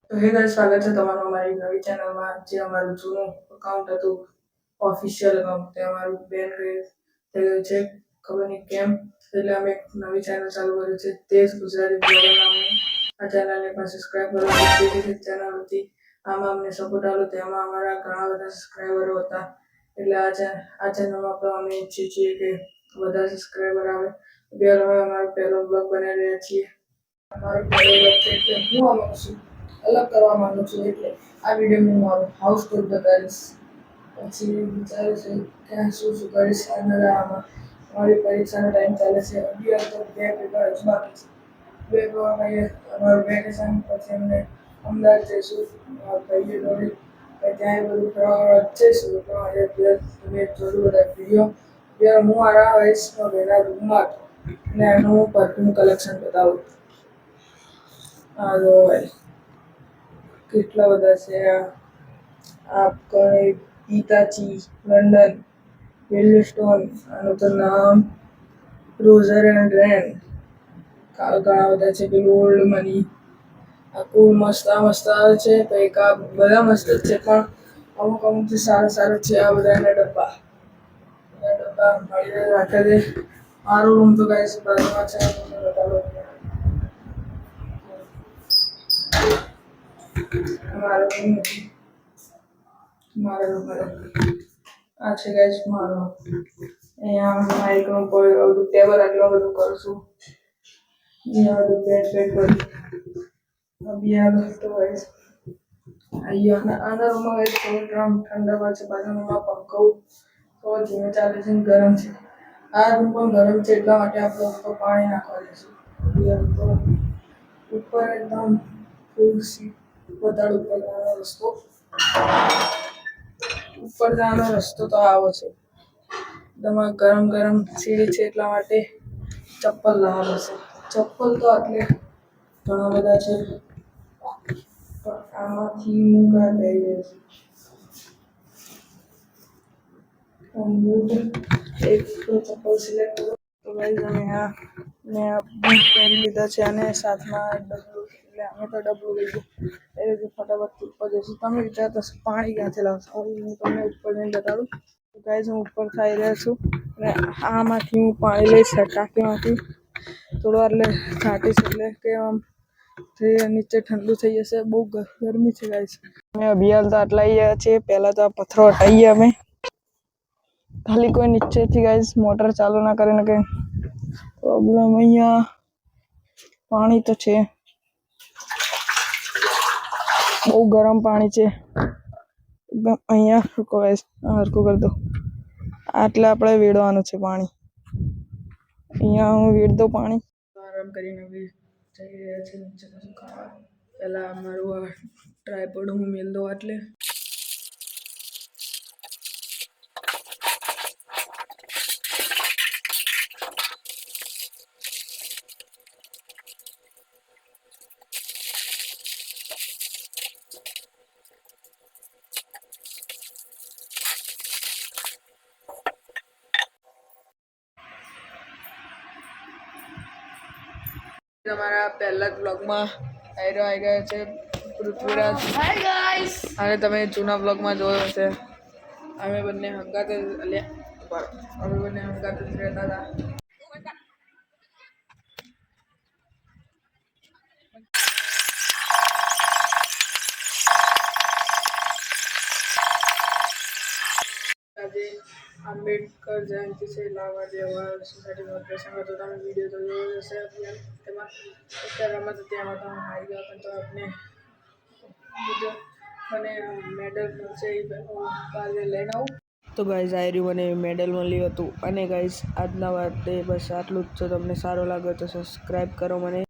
તો હે ગાઈસ, સ્વાગત છે તમારું અમારી નવી ચેનલમાં. જે અમારું જૂનું અકાઉન્ટ હતું, ઓફિશિયલ અકાઉન્ટ, તે અમારું બેન થઈ ગયું છે. ખબર નહીં કેમ. એટલે અમે એક નવી ચેનલ ચાલુ કરી છે, તેજ ગુજરાતી બ્લોગર નામની. આ ચેનલને પણ સબસ્ક્રાઇબ કરો. જે ચેનલ હતી આમાં અમને સપોર્ટ આપ્યો, તેમાં અમારા ઘણા બધા સબસ્ક્રાઈબરો હતા. એટલે આ ચેનલમાં પણ અમે ઈચ્છીએ છીએ કે વધારે સબસ્ક્રાઈબર આવે. અત્યારે અમે અમારો પહેલો બ્લોગ બનાવી રહ્યા છીએ. અમારો પહેલો બ્લોગ છે એટલે હું આમાં કશું અલગ કરવા માંગુ છું. એટલે આ વિડીયોમાં હું મારું હાઉસ ટૂર બતાવીશ. પછી વિચારું છું કે શું શું કરીશ આગળ. આમાં મારી પરીક્ષાનો ટાઈમ ચાલે છે. અગિયાર તો 2 પેપર હજુ બાકી છે. 2 પેપરમાં અમારું વેકેશન પછી અમને અમદાવાદ જઈશું ભાઈઓ જોડે. ત્યાં બધું ફરવા જઈશું. તો આજે તમે જોયું બધા વિડીયો. અત્યારે હું મારા વયસના રૂમમાં હતો અને એનું હું પરફ્યુમ કલેક્શન બતાવું. હાલો ભાઈ, કેટલા બધા છે આ પિતાચી, લંડન, વિલ્ડસ્ટોન, આનું તો નામ રોઝર એન્ડ રેન. ઘણા બધા છે. પેલું ઓલ્ડ મની, આ કુલ મસ્ત આવે છે. તો એક આ બધા મસ્ત જ છે, પણ અમુક જે સારું છે આ બધા એના ડબ્બા મળી રાખે છે. મારો રૂમ તો ગાઈસ બાજુમાં છે. મારો રૂમ નથી. આ છે ગાઈસ મારો. અહીંયા માઇકનો બધું ટેબલ આટલું બધું કરશું. અહીંયા બધું બેડ બધું તો ગાઈસ આના રૂમમાં ગાઈસ થોડું ઠંડા પડશે. બાજુમાં પંખો તો ધીમે ચાલે છે, ગરમ છે. આ રૂમ પણ ગરમ છે, એટલા માટે આપણે ઉપર પાણી નાખવા દઈશું. ઉપર એકદમ ફૂલ સીટ બતાડું. ઉપર જવાનો રસ્તો તો આવો છે. એકદમ ગરમ સીડી છે, એટલા માટે ચપ્પલ લાવવા પડશે. ચપ્પલ તો આટલે ઘણા બધા છે, પણ આમાંથી હું કાં લઈ જઈશ. એક ચપ્પલ સિલેક્ટ કરો. તો ગાઈસ અમે મેં બૂટ પહેરી લીધા છે અને સાથમાં ડબલું. એટલે અમે તો ડબલું લઈ ગયું એટલે ફટાફટ ઉપર જઈશું. તમે વિચારતા હશો પાણી ક્યાંથી લાવશો? હું તમને ઉપર જઈને બતાડું. તો ગાઈસ હું ઉપર થઈ રહ્યો છું અને આમાંથી હું પાણી લઈશ ટાંકીમાંથી. થોડું એટલે છાંટીશ એટલે કે આમ નીચે ઠંડુ થઈ જશે. બહુ ગરમી છે ગાઈસ. અમે અભિયાલ તો આટલા ગયા છે. પહેલા તો આ પથ્થરો હટાવીએ અમે. ખાલી કોઈ નીચેથી ગાઈસ મોટર ચાલુ ના કરે ને કઈ પ્રોબ્લેમ. અહીંયા પાણી તો છે, બહુ ગરમ પાણી છે એકદમ. અહીંયા રૂકો ગાઈસ, હરકું કરી દો. આટલે આપણે વેડવાનું છે પાણી. અહીંયા હું વેડ દઉં પાણી. આરામ કરીને જઈ રહ્યા છે નીચે કશું ખાવા. પહેલા મારું આ ટ્રાયપોડ હું મેલ દઉં. એટલે તમારા પહેલા જ બ્લોગમાં આવી ગયા છે પૃથ્વીરાજ. Hi guys. અને તમે જૂના બ્લોગમાં જોયો હશે. અમે બંને હંગાત જ રહેતા હતા. આજે આંબેડકર જયંતિ છે. લાવા દેવા સોસાયટીમાં પ્રસંગ હતો. તમે વિડીયો તો જોયો હશે. તેમાં અત્યારે રમત હતી, એમાં તો હારી ગયા, પણ તો આપણે મને મેડલ મળશે એ કાલે લઈને આવું. તો ગાઈઝ આ રહ્યું, મને મેડલ મળ્યું હતું. અને ગાઈઝ આજના માટે બસ આટલું જ. જો તમને સારો લાગ્યો તો સબસ્ક્રાઈબ કરો મને.